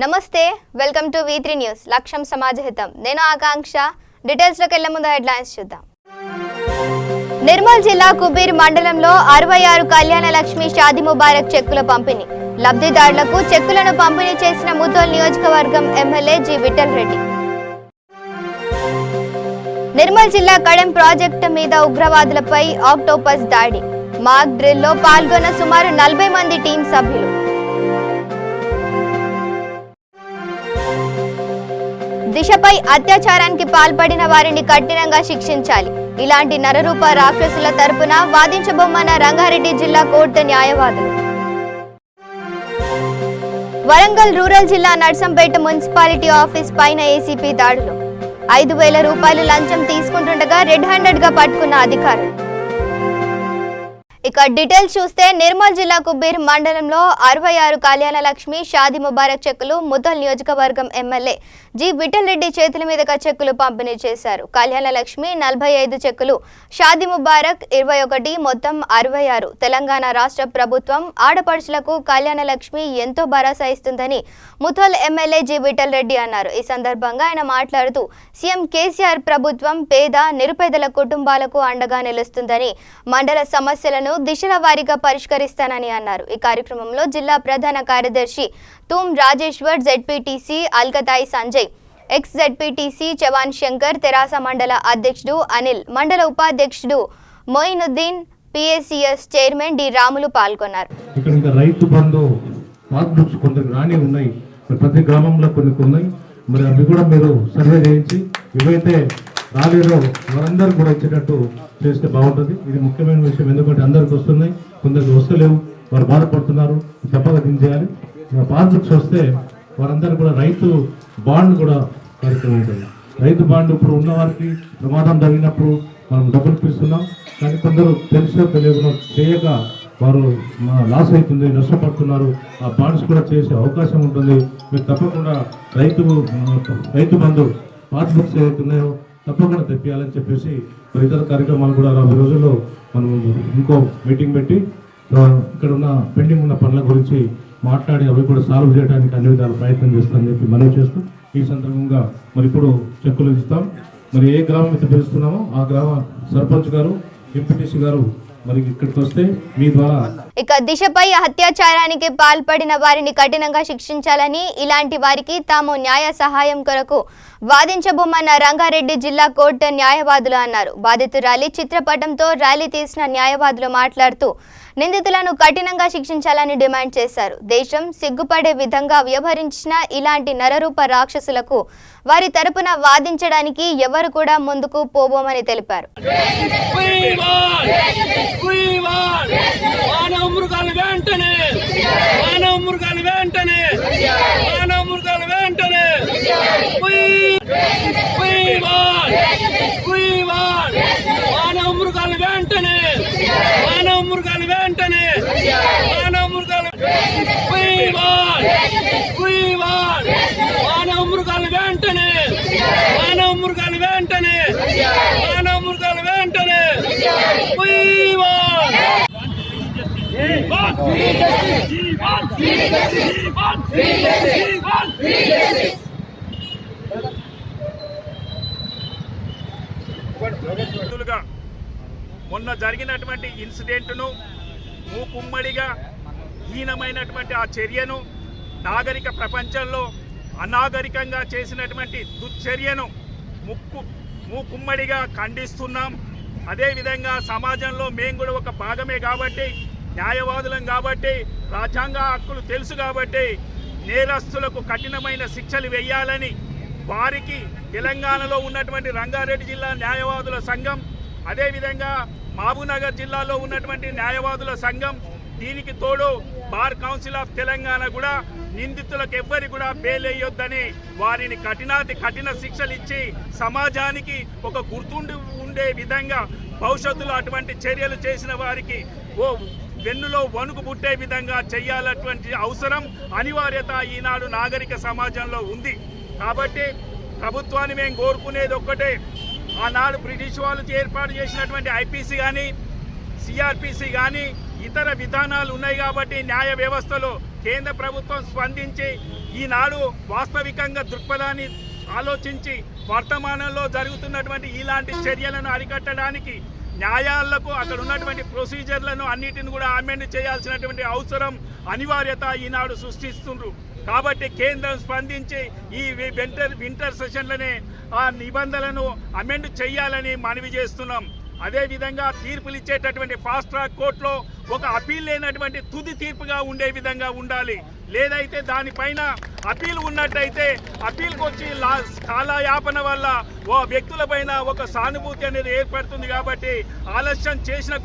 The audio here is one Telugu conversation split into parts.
నమస్తే వెల్కమ్ టు V3 న్యూస్ లక్ష్యం సమాజహితం నేను ఆకాంక్ష డీటెయిల్స్ లోకి వెళ్ళే ముందు హెడ్లైన్స్ చూద్దాం నిర్మల్ జిల్లా కుబీర్ మండలంలో 66 కళ్యాణ లక్ష్మి షాదీ ముబారక్ చెక్కుల పంపిణీ లబ్ధిదారులకు చెక్కులను పంపిణీ చేసిన ముదోల్ నియోజకవర్గం ఎమ్మెల్యే జి విఠల్ రెడ్డి నిర్మల్ జిల్లా కడెం ప్రాజెక్టు మీద ఉగ్రవాదులపై ఆక్టోపస్ దాడి మాక్ డ్రిల్లో పాల్గొన్న సుమారు 40 మంది టీం సభ్యులు దిశపై అత్యాచారానికి పాల్పడిన వారిని కఠినంగా శిక్షించాలి ఇలాంటి నరరూప రాక్షసుల తరపున వాదించబొమ్మన్న రంగారెడ్డి జిల్లా కోర్టు న్యాయవాదులు వరంగల్ రూరల్ జిల్లా నర్సంపేట మున్సిపాలిటీ ఆఫీస్ పైన ఏసీపీ దాడులు 5,000 రూపాయలు లంచం తీసుకుంటుండగా రెడ్ హ్యాండెడ్ గా పట్టుకున్న అధికారులు ఇక డీటెయిల్స్ చూస్తే నిర్మల్ జిల్లా కుబీర్ మండలంలో 66 కళ్యాణ లక్ష్మి షాదీ ముబారక్ చెక్కులు ముదోల్ నియోజకవర్గం ఎమ్మెల్యే జి విఠల్ రెడ్డి చేతుల మీదుగా చెక్కులు పంపిణీ చేశారు. కళ్యాణ లక్ష్మి 45 చెక్కులు, షాదీ ముబారక్ 21, మొత్తం 66. తెలంగాణ రాష్ట్ర ప్రభుత్వం ఆడపడుచులకు కళ్యాణ లక్ష్మి ఎంతో భరోసా ఇస్తుందని ముదోల్ ఎమ్మెల్యే జి విఠల్ రెడ్డి అన్నారు. ఈ సందర్భంగా ఆయన మాట్లాడుతూ సీఎం కేసీఆర్ ప్రభుత్వం పేద నిరుపేదల కుటుంబాలకు అండగా నిలుస్తుందని, మండల సమస్యలను దిశల వారీగా పరిష్కరిస్తానని అన్నారు. ఈ కార్యక్రమంలో జిల్లా ప్రధాన కార్యదర్శి Toom Rajeshwar, ZPTC Alkatai Sanjay, ex ZPTC Chavan Shankar, TRS మండల అధ్యక్షుడు అనిల్, మండల ఉపాధ్యక్షుడు Moinuddin, PSCS chairman D Ramulu పాల్గొన్నారు. ఇక్కడ రైతు బంధు పాస్బుక్స్ కొందరు రాని ఉన్నాయి, ప్రతి గ్రామంలో కొన్ని ఉన్నాయి. మరి అవి కూడా మీరు సర్వే చేయించి ఇవైతే రాలేదో వారందరూ కూడా ఇచ్చేటట్టు చేస్తే బాగుంటుంది. ఇది ముఖ్యమైన విషయం, ఎందుకంటే అందరికి వస్తున్నాయి, కొందరికి వస్తలేవు, వారు బాధపడుతున్నారు, తప్పక దించేయాలి. పాస్బుక్స్ వస్తే వారందరూ కూడా రైతు బాండ్ కూడా కార్యక్రమం ఉంటుంది. రైతు బాండ్ ఇప్పుడు ఉన్న వారికి ప్రమాదం జరిగినప్పుడు మనం డబ్బులు ఇస్తున్నాం, కానీ కొందరు తెలిసో తెలియకుండా చేయక వారు లాస్ అవుతుంది, నష్టపడుతున్నారు. ఆ బాండ్స్ కూడా చేసే అవకాశం ఉంటుంది. మీరు తప్పకుండా రైతు బంధు పాస్బుక్స్ ఏవైతున్నాయో తప్పకుండా తెప్పియాలని చెప్పేసి ఇతర కార్యక్రమాలు కూడా రాబోయే రోజుల్లో మనం ఇంకో మీటింగ్ పెట్టి ఇక్కడ ఉన్న పెండింగ్ ఉన్న పనుల గురించి మాట్లాడి అవి కూడా సాల్వ్ చేయడానికి అన్ని విధాలు ప్రయత్నం చేస్తామని చెప్పి మనవి చేస్తూ ఈ సందర్భంగా మరి ఇప్పుడు చెక్కులు ఇస్తాం. మరి ఏ గ్రామం అయితే పిలుస్తున్నామో ఆ గ్రామ సర్పంచ్ గారు, ఎంపీటీసీ గారు మరి ఇక్కడికి వస్తే మీ ద్వారా ఇక దిశపై అత్యాచారానికి పాల్పడిన వారిని కఠినంగా శిక్షించాలని, ఇలాంటి వారికి తాము న్యాయ సహాయం కొరకు వాదించబోమన్న రంగారెడ్డి జిల్లా కోర్టు న్యాయవాదులు అన్నారు. బాధితురాలి చిత్రపటంతో ర్యాలీ తీసిన న్యాయవాదులు మాట్లాడుతూ నిందితులను కఠినంగా శిక్షించాలని డిమాండ్ చేశారు. దేశం సిగ్గుపడే విధంగా వ్యవహరించిన ఇలాంటి నరరూప రాక్షసులకు వారి తరపున వాదించడానికి ఎవరు కూడా ముందుకు పోబోమని తెలిపారు. మొన్న జరిగినటువంటి ఇన్సిడెంట్ను మూకుమ్మడిగా హీనమైనటువంటి ఆ చర్యను, నాగరిక ప్రపంచంలో అనాగరికంగా చేసినటువంటి దుశ్చర్యను మూకుమ్మడిగా ఖండిస్తున్నాం. అదేవిధంగా సమాజంలో మేము కూడా ఒక భాగమే కాబట్టి, న్యాయవాదులం కాబట్టి, రాజ్యాంగ హక్కులు తెలుసు కాబట్టి నేరస్తులకు కఠినమైన శిక్షలు వేయాలని వారికి తెలంగాణలో ఉన్నటువంటి రంగారెడ్డి జిల్లా న్యాయవాదుల సంఘం, అదేవిధంగా మహబూబ్నగర్ జిల్లాలో ఉన్నటువంటి న్యాయవాదుల సంఘం, దీనికి తోడు బార్ కౌన్సిల్ ఆఫ్ తెలంగాణ కూడా నిందితులకు ఎవ్వరి కూడా బెయిల్ వేయొద్దని వారిని కఠిన శిక్షలు ఇచ్చి సమాజానికి ఒక గుర్తుండి ఉండే విధంగా భవిష్యత్తులో అటువంటి చర్యలు చేసిన వారికి వెన్నులో వణుకు పుట్టే విధంగా చేయాలటువంటి అవసరం, అనివార్యత ఈనాడు నాగరిక సమాజంలో ఉంది. కాబట్టి ప్రభుత్వాన్ని మేము కోరుకునేది ఒక్కటే, ఆనాడు బ్రిటిష్ వాళ్ళు ఏర్పాటు చేసినటువంటి ఐపీసీ కానీ సిఆర్పిసి కానీ ఇతర విధానాలు ఉన్నాయి కాబట్టి న్యాయ వ్యవస్థలో కేంద్ర ప్రభుత్వం స్పందించి ఈనాడు వాస్తవికంగా దృక్పథాన్ని ఆలోచించి వర్తమానంలో జరుగుతున్నటువంటి ఇలాంటి చర్యలను అరికట్టడానికి న్యాయాలకు అక్కడ ఉన్నటువంటి ప్రొసీజర్లను అన్నిటిని కూడా అమెండ్ చేయాల్సినటువంటి అవసరం అనివార్యత ఈనాడు సృష్టిస్తుండ్రు. కాబట్టి కేంద్రం స్పందించి ఈ వింటర్ సెషన్లనే ఆ నిబంధనలను అమెండ్ చేయాలని మనవి చేస్తున్నాం. అదేవిధంగా తీర్పులు ఇచ్చేటటువంటి ఫాస్ట్ ట్రాక్ కోర్టులో ఒక అపీల్ లేనటువంటి తుది తీర్పుగా ఉండే విధంగా ఉండాలి. లేదైతే దానిపైన అపీల్ ఉన్నట్టయితే అపీల్కి వచ్చి కాలయాపన వల్ల ఓ వ్యక్తులపైన ఒక సానుభూతి అనేది ఏర్పడుతుంది. కాబట్టి ఆలస్యం చేసిన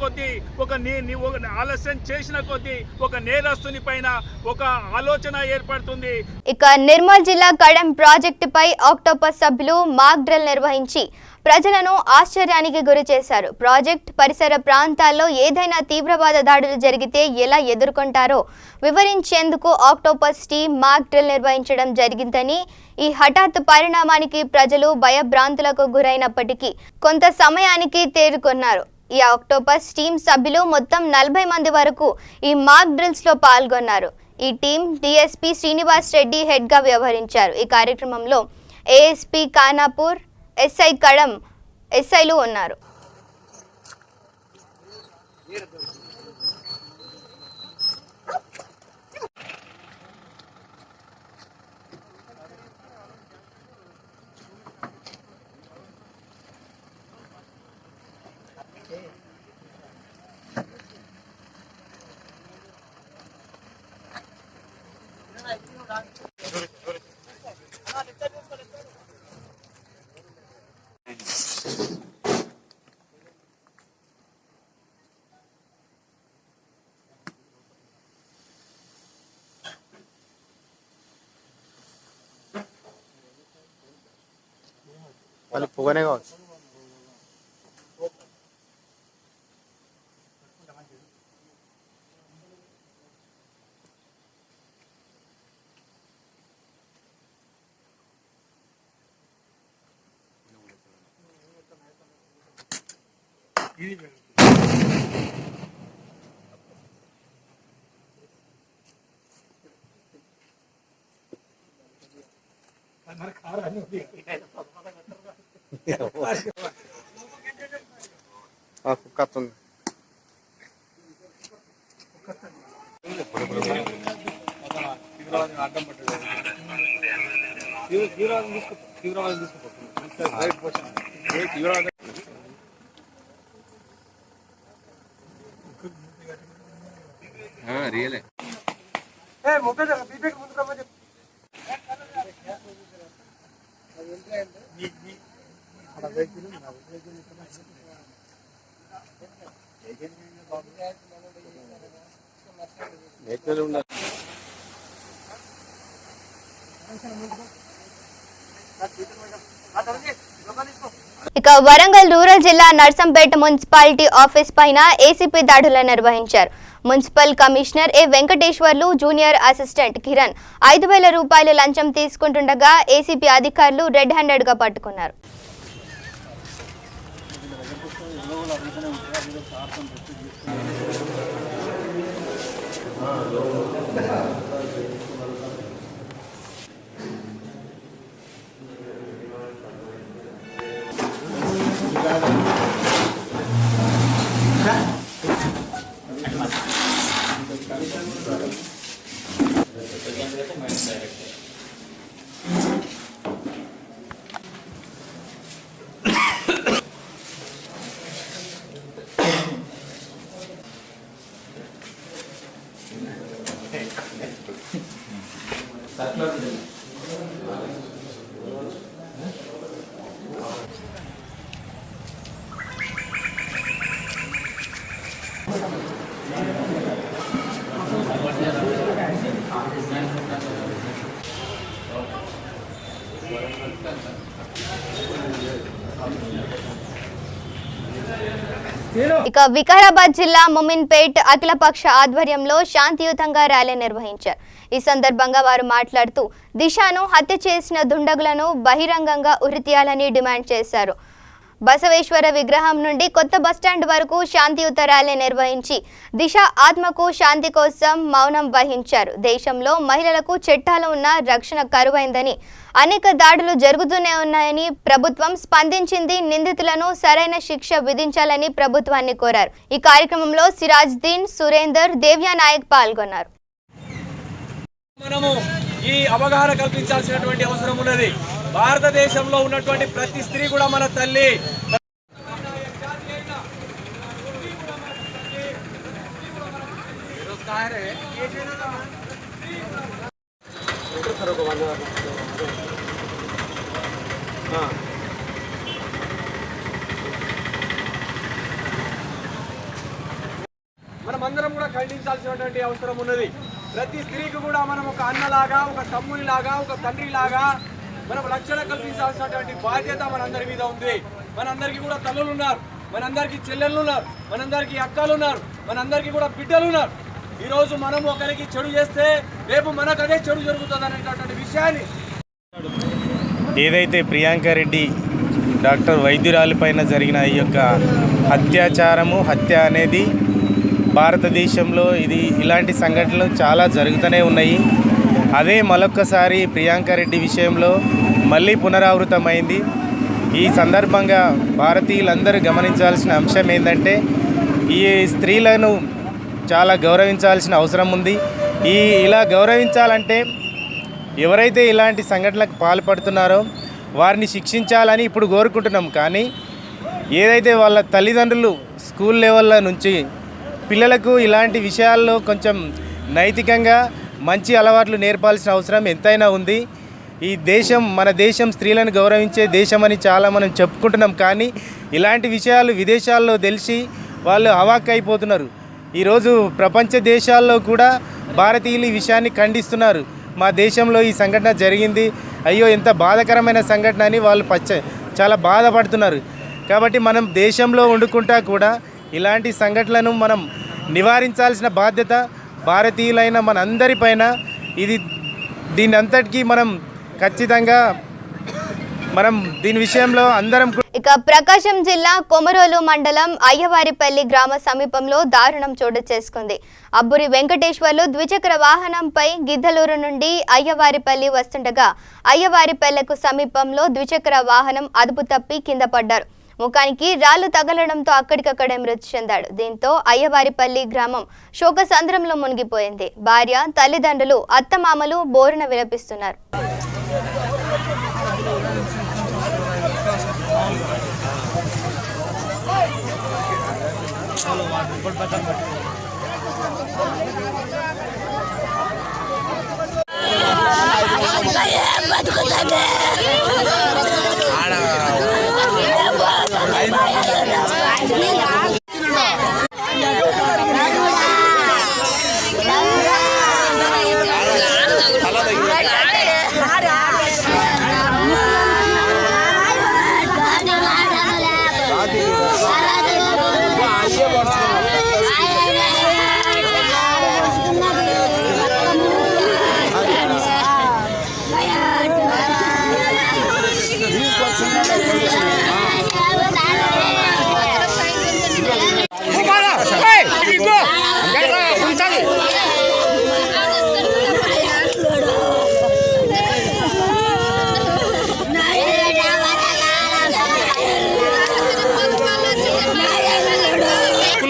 కొద్దీ ఒక నేరస్తుని పైన ఒక ఆలోచన ఏర్పడుతుంది. ఇక నిర్మల్ జిల్లా కడెం ప్రాజెక్టుపై ఆక్టోపస్ సభ్యులు మాక్ డ్రిల్ నిర్వహించి ప్రజలను ఆశ్చర్యానికి గురి చేశారు. ప్రాజెక్ట్ పరిసర ప్రాంతాల్లో ఏదైనా తీవ్రవాద దాడులు జరిగితే ఎలా ఎదుర్కొంటారో వివరించేందుకు ఆక్టోపస్ టీం మాక్ డ్రిల్ నిర్వహించడం జరిగిందని, ఈ హఠాత్ పరిణామానికి ప్రజలు భయభ్రాంతులకు గురైనప్పటికీ కొంత సమయానికి తేరుకున్నారు. ఈ ఆక్టోపస్ టీం సభ్యులు మొత్తం 40 మంది వరకు ఈ మాక్ డ్రిల్స్ లో పాల్గొన్నారు. ఈ team DSP Srinivas Reddy head గా వ్యవహరించారు. ఈ కార్యక్రమంలో ఏఎస్పీ ఖానాపూర్, ఎస్ఐ కడెం ఎస్ఐలు ఉన్నారు. వాళ్ళు పొగనే కావచ్చు. కుక్క వస్తుంది. రియలే ఇక వరంగల్ రూరల్ జిల్లా నర్సంపేట మున్సిపాలిటీ ఆఫీస్ పైన ఏసీపీ దాడులను నిర్వహించారు. మున్సిపల్ కమిషనర్ ఏ వెంకటేశ్వర్లు, జూనియర్ అసిస్టెంట్ కిరణ్ 5,000 రూపాయలు లంచం తీసుకుంటుండగా ఏసీపీ అధికారులు రెడ్ హ్యాండెడ్ గా పట్టుకున్నారు. ఇక వికారాబాద్ జిల్లా ముమిన్పేట్ అఖిలపక్ష ఆధ్వర్యంలో శాంతియుతంగా ర్యాలీ నిర్వహించారు. ఈ సందర్భంగా వారు మాట్లాడుతూ దిశాను హత్య చేసిన దుండగులను బహిరంగంగా ఉరితీయాలని డిమాండ్ చేశారు. బసవేశ్వర విగ్రహం నుండి కొత్త బస్టాండ్ వరకు శాంతియుత ర్యాలీ నిర్వహించి దిశ ఆత్మకు శాంతి కోసం మౌనం వహించారు. దేశంలో మహిళలకు చట్టాలు ఉన్న రక్షణ కరువైందని, అనేక దాడులు జరుగుతూనే ఉన్నాయని ప్రభుత్వం స్పందించింది. నిందితులను సరైన శిక్ష విధించాలని ప్రభుత్వాన్ని కోరారు. ఈ కార్యక్రమంలో సిరాజ్ దీన్, సురేందర్, దేవ్యా నాయక్ పాల్గొన్నారు. మనము ఈ అవగాహన కల్పించాల్సినటువంటి అవసరం ఉన్నది. భారతదేశంలో ఉన్నటువంటి ప్రతి స్త్రీ కూడా మన తల్లి. మనమందరం కూడా ఖండించాల్సినటువంటి అవసరం ఉన్నది. ప్రతి స్త్రీకి కూడా మనం ఒక అన్నలాగా, ఒక తమ్మునిలాగా, ఒక తండ్రిలాగా మనం రక్షణ కల్పించాల్సినటువంటి బాధ్యత మనందరి మీద ఉంది. మనందరికీ కూడా తల్లులు ఉన్నారు, మనందరికీ చెల్లెళ్ళు ఉన్నారు, మనందరికీ అక్కలు ఉన్నారు, మనందరికీ కూడా బిడ్డలు ఉన్నారు. ఈరోజు మనం ఒకరికి చెడు చేస్తే రేపు మనకు అదే చెడు జరుగుతుంది అనేటటువంటి విషయాన్ని ఏదైతే ప్రియాంక రెడ్డి డాక్టర్ వైద్యురాలిపైన జరిగిన ఈ యొక్క హత్య అనేది భారతదేశంలో ఇలాంటి సంఘటనలు చాలా జరుగుతూనే ఉన్నాయి. అదే మరొక్కసారి ప్రియాంక రెడ్డి విషయంలో మళ్ళీ పునరావృతమైంది. ఈ సందర్భంగా భారతీయులందరూ గమనించాల్సిన అంశం ఏంటంటే ఈ స్త్రీలను చాలా గౌరవించాల్సిన అవసరం ఉంది. ఇలా గౌరవించాలంటే ఎవరైతే ఇలాంటి సంఘటనలకు పాల్పడుతున్నారో వారిని శిక్షించాలని ఇప్పుడు కోరుకుంటున్నాం. కానీ ఏదైతే వాళ్ళ తల్లిదండ్రులు స్కూల్ లెవెల్లో నుంచి పిల్లలకు ఇలాంటి విషయాల్లో కొంచెం నైతికంగా మంచి అలవాట్లు నేర్పాల్సిన అవసరం ఎంతైనా ఉంది. మన దేశం స్త్రీలను గౌరవించే దేశం అని చాలా మనం చెప్పుకుంటున్నాం. కానీ ఇలాంటి విషయాలు విదేశాల్లో తెలిసి వాళ్ళు అవాక్కైపోతున్నారు. ఈరోజు ప్రపంచ దేశాల్లో కూడా భారతీయులు ఈ విషయాన్ని ఖండిస్తున్నారు. మా దేశంలో ఈ సంఘటన జరిగింది, అయ్యో ఎంత బాధాకరమైన సంఘటన అని వాళ్ళు చాలా బాధపడుతున్నారు. కాబట్టి మనం దేశంలో వండుకుంటా కూడా ఇలాంటి సంఘటనలను మనం నివారించాల్సిన బాధ్యత భారతీయులైన మనందరిపైన. దీని అంతటికీ మనం ఖచ్చితంగా దీని విషయంలో అందరం. ఇక ప్రకాశం జిల్లా కొమరోలు మండలం అయ్యవారిపల్లి గ్రామ సమీపంలో దారుణం చోటు చేసుకుంది. అబ్బురి వెంకటేశ్వర్లు ద్విచక్ర వాహనంపై గిద్దలూరు నుండి అయ్యవారిపల్లి వస్తుండగా అయ్యవారిపల్లెకు సమీపంలో ద్విచక్ర వాహనం అదుపు తప్పి కింద పడ్డారు. ముఖానికి రాళ్లు తగలడంతో అక్కడికక్కడే మృతి చెందాడు. దీంతో అయ్యవారిపల్లి గ్రామం శోకసంద్రంలో మునిగిపోయింది. భార్య, తల్లిదండ్రులు, అత్తమామలు బోరున విలపిస్తున్నారు.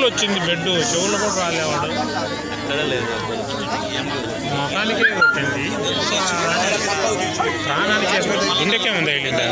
వచ్చింది బెడ్ చెవులు కూడా రాలేవాడు, మొఖానికే కొట్టింది, ప్రాణానికి గుండెకే ఉంది వెళ్ళిందా.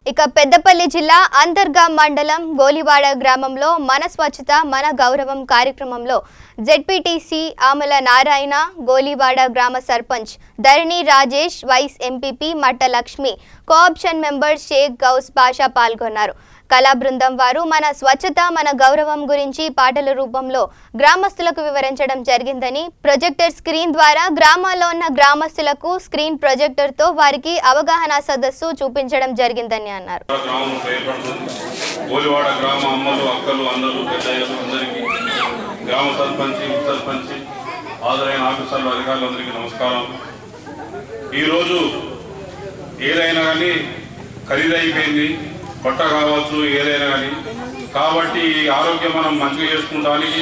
ఇక పెద్దపల్లి జిల్లా అంతర్గా మండలం గోలివాడ గ్రామంలో మన స్వచ్ఛత మన గౌరవం కార్యక్రమంలో జెడ్పీటీసీ ఆమల నారాయణ, గోలివాడ గ్రామ సర్పంచ్ ధరణి రాజేష్, వైస్ ఎంపీపీ మట్ట లక్ష్మి, కోఆప్షన్ మెంబర్ షేక్ గౌస్ బాషా పాల్గొన్నారు. కళా బృందం వారు మన స్వచ్ఛత మన గౌరవం గురించి పాటల రూపంలో గ్రామస్తులకు వివరించడం జరిగిందని, ప్రొజెక్టర్ స్క్రీన్ ద్వారా గ్రామాల్లో ఉన్న గ్రామస్తులకు స్క్రీన్ ప్రొజెక్టర్తో వారికి అవగాహన సదస్సు చూపించడం జరిగిందని అన్నారు. గ్రామ సర్పంచ్, ఉప సర్పంచ్, హాజరైన ఆఫీసర్లు, అధికారులందరికీ నమస్కారం. ఈరోజు ఏదైనా కానీ ఖరీదైపోయింది, కొట్ట కావచ్చు, ఏదైనా కానీ. కాబట్టి ఈ ఆరోగ్యం మనం మంచిగా చేసుకుంటానికి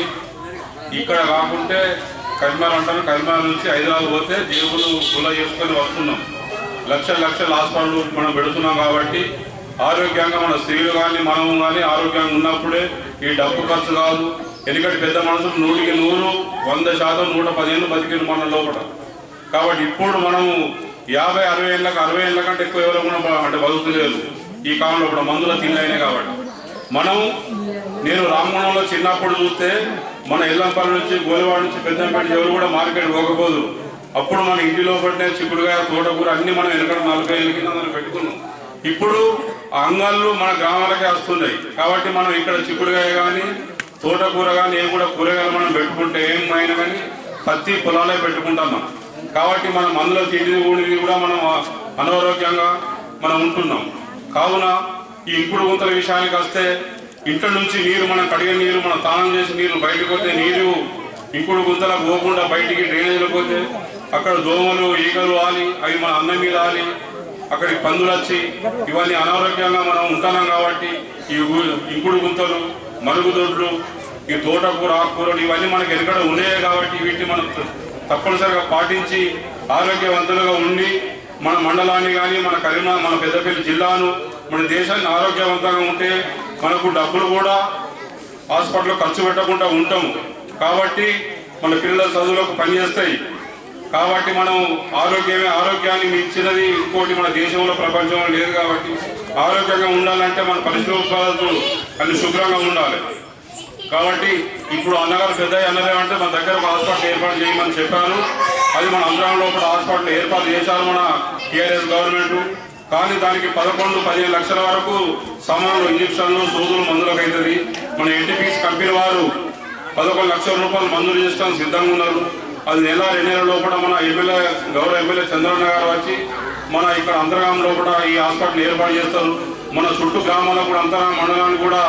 ఇక్కడ కాకుంటే కరీంనగర్ అంటారు, కరీంనగర్ నుంచి హైదరాబాద్ పోతే జేబులు గుల్ల చేసుకొని వస్తున్నాం. లక్షల హాస్పిటల్ మనం పెడుతున్నాం. కాబట్టి ఆరోగ్యంగా మన స్త్రీలు కానీ మనము కానీ ఆరోగ్యంగా ఉన్నప్పుడే ఈ డబ్బు ఖర్చు కాదు. ఎందుకంటే పెద్ద మనుషులు 100కి 100, 100%, 110 ఏళ్ళు బతికిన మన లోపల. కాబట్టి ఇప్పుడు మనము 50, 60 ఏళ్ళ కంటే ఎక్కువ ఎవరు కూడా అంటే బతుకులేదు ఈ కాలంలో. ఇప్పుడు మందుల తిండైనాయి. కాబట్టి నేను రామగుణంలో చిన్నప్పుడు చూస్తే మన ఎల్లంపల్లి నుంచి, గోలివాడ నుంచి, పెద్దంపేట ఎవరు కూడా మార్కెట్ పోకపోదు. అప్పుడు మన ఇంటి లోపలనే చిక్కుడుకాయ, తోటకూర అన్ని మనం వెనకడ 40 ఏళ్ళ కింద మనం పెట్టుకున్నాం. ఇప్పుడు ఆ అంగళ్ళు మన గ్రామాలకే వస్తున్నాయి. కాబట్టి మనం ఇక్కడ చిక్కుడుకాయ కానీ, తోటకూర కానీ, ఏం కూడా కూరగాయలు మనం పెట్టుకుంటే ఏమైనా కానీ పత్తి పొలాలే పెట్టుకుంటున్నాం. కాబట్టి మనం మందులో తిండి ఊడిది కూడా మనం అనారోగ్యంగా మనం ఉంటున్నాం. కావున ఈ ఇంకుడు గుంతల విషయానికి వస్తే, ఇంట్లో నుంచి నీరు మనం కడిగే నీరు, మనం స్నానం చేసి నీరు బయటకు పోతే నీరు ఇంకుడు గుంతలకు పోకుండా బయటికి డ్రైనేజీలకు పోతే అక్కడ దోమలు, ఈగలు ఆలి అవి మన అన్నం మీద ఆలి అక్కడికి పందులు వచ్చి ఇవన్నీ అనారోగ్యంగా మనం ఉంటున్నాం. కాబట్టి ఈ ఇంకుడు గుంతలు, మరుగుదొడ్లు, ఈ తోటకూర, ఆకుకూరలు ఇవన్నీ మనకి ఎక్కడ ఉన్నాయే. కాబట్టి వీటిని మనం తప్పనిసరిగా పాటించి ఆరోగ్యవంతులుగా ఉండి మన మండలాన్ని కానీ, మన కరీంనగర్, మన పెద్దపల్లి జిల్లాను, మన దేశాన్ని ఆరోగ్యవంతంగా ఉంటే మనకు డబ్బులు కూడా హాస్పిటల్లో ఖర్చు పెట్టకుండా ఉంటాము. కాబట్టి మన పిల్లల చదువులకు పనిచేస్తాయి. కాబట్టి మనం ఆరోగ్యాన్ని మించినది ఇంకోటి మన దేశంలో, ప్రపంచంలో లేదు. కాబట్టి ఆరోగ్యంగా ఉండాలంటే మన పరిశుభ్రతలు అన్ని శుభ్రంగా ఉండాలి. కాబట్టి ఇప్పుడు అన్నగారు పెద్ద అన్నదేమంటే మన దగ్గర ఒక హాస్పిటల్ ఏర్పాటు చేయమని చెప్పారు. అది మన అంతరాంలో కూడా హాస్పిటల్ ఏర్పాటు చేశారు మన టీఆర్ఎస్ గవర్నమెంట్. కానీ దానికి 11-15 లక్షల వరకు సామాన్లు, ఇంజక్షన్లు, సూదులు, మందులకు అవుతుంది. మన ఎన్టీపీసీ కంపెనీ వారు 11 లక్షల రూపాయలు మంజూరు చేసుకోవడానికి సిద్ధంగా ఉన్నారు. అది నెల 2 నెలల లోపల మన గౌరవ ఎమ్మెల్యే చంద్రన్న గారు వచ్చి మన ఇక్కడ అంతర్గాం లోపల ఈ హాస్పిటల్ ఏర్పాటు చేస్తారు. మన చుట్టూ గ్రామాలకు కూడా అంతర్గాం మండలానికి కూడా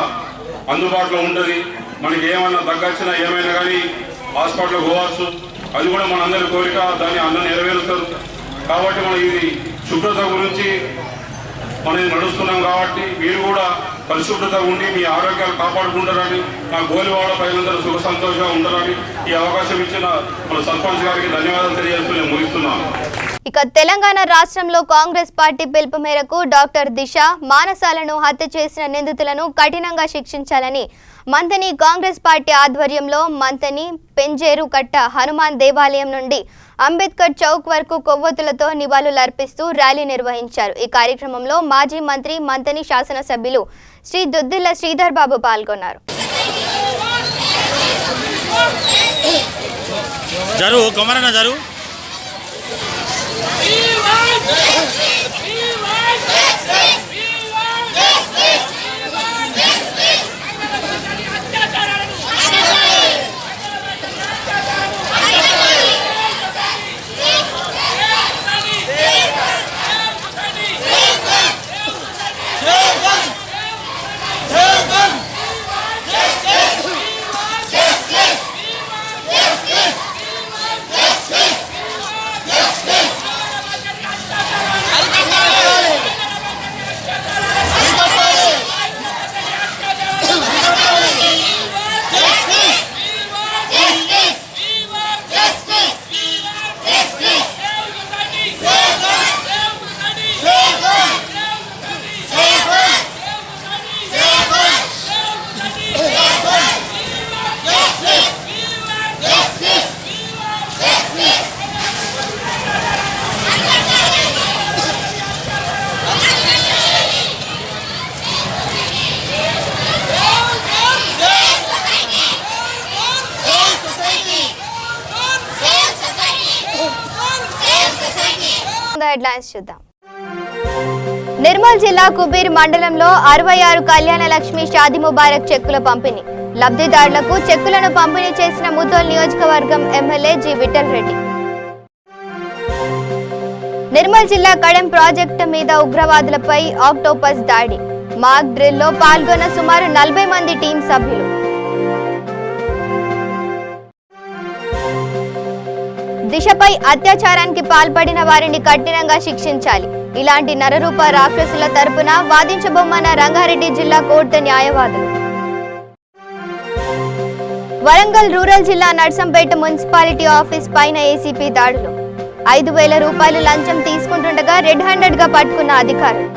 అందుబాటులో ఉంటుంది. మనకి ఏమైనా తగ్గచ్చినా ఏమైనా కానీ హాస్పిటల్కి పోవచ్చు. అది కూడా మన అందరి కోరిక, దాన్ని అన్న నెరవేరుస్తారు. కాబట్టి మనం ఇది శుభ్రత గురించి మనం నడుస్తున్నాం. కాబట్టి మీరు కూడా పరిశుభ్రత ఉండి మీ ఆరోగ్యాలు కాపాడుకుంటారని, నా గోలివాడ ప్రజలందరూ సుఖ సంతోషంగా ఉంటారని ఈ అవకాశం ఇచ్చిన మన సర్పంచ్ గారికి ధన్యవాదాలు తెలియజేస్తూ నేను ముగిస్తున్నాను. ఇక తెలంగాణ రాష్ట్రంలో కాంగ్రెస్ పార్టీ పిలుపు మేరకు డాక్టర్ దిశ మానసాలను హత్య చేసిన నిందితులను కఠినంగా శిక్షించాలని మంతని కాంగ్రెస్ పార్టీ ఆధ్వర్యంలో మంతని పెంజేరు కట్ట హనుమాన్ దేవాలయం నుండి అంబేద్కర్ చౌక్ వరకు కొవ్వొత్తులతో నివాళులర్పిస్తూ ర్యాలీ నిర్వహించారు. ఈ కార్యక్రమంలో మాజీ మంత్రి, మంతని శాసనసభ్యులు శ్రీ దుద్దిల్ల శ్రీధర్ బాబు పాల్గొన్నారు. ముందు హెడ్లైన్స్ చూద్దాం. నిర్మల్ జిల్లా కుబీర్ మండలంలో 66 కళ్యాణ లక్ష్మి షాదీ ముబారక్ చెక్కుల పంపిణీ. లబ్ధిదారులకు చెక్కులను పంపిణీ చేసిన ముదోల్ నియోజకవర్గం ఎమ్మెల్యే జి విఠల్ రెడ్డి. నిర్మల్ జిల్లా కడెం ప్రాజెక్టు మీద ఉగ్రవాదులపై ఆక్టోపస్ దాడి. మాక్ డ్రిల్లో పాల్గొన్న సుమారు 40 మంది టీం సభ్యులు. దిశపై అత్యాచారానికి పాల్పడిన వారిని కఠినంగా శిక్షించాలి. ఇలాంటి నరరూప రాక్షసుల తరపున వాదించబొమ్మన్న రంగారెడ్డి జిల్లా కోర్టు న్యాయవాదులు. వరంగల్ రూరల్ జిల్లా నర్సంపేట మున్సిపాలిటీ ఆఫీస్ పైన ఏసీపీ దాడులు. 5,000 రూపాయలు లంచం తీసుకుంటుండగా రెడ్ హ్యాండెడ్ గా పట్టుకున్న అధికారులు.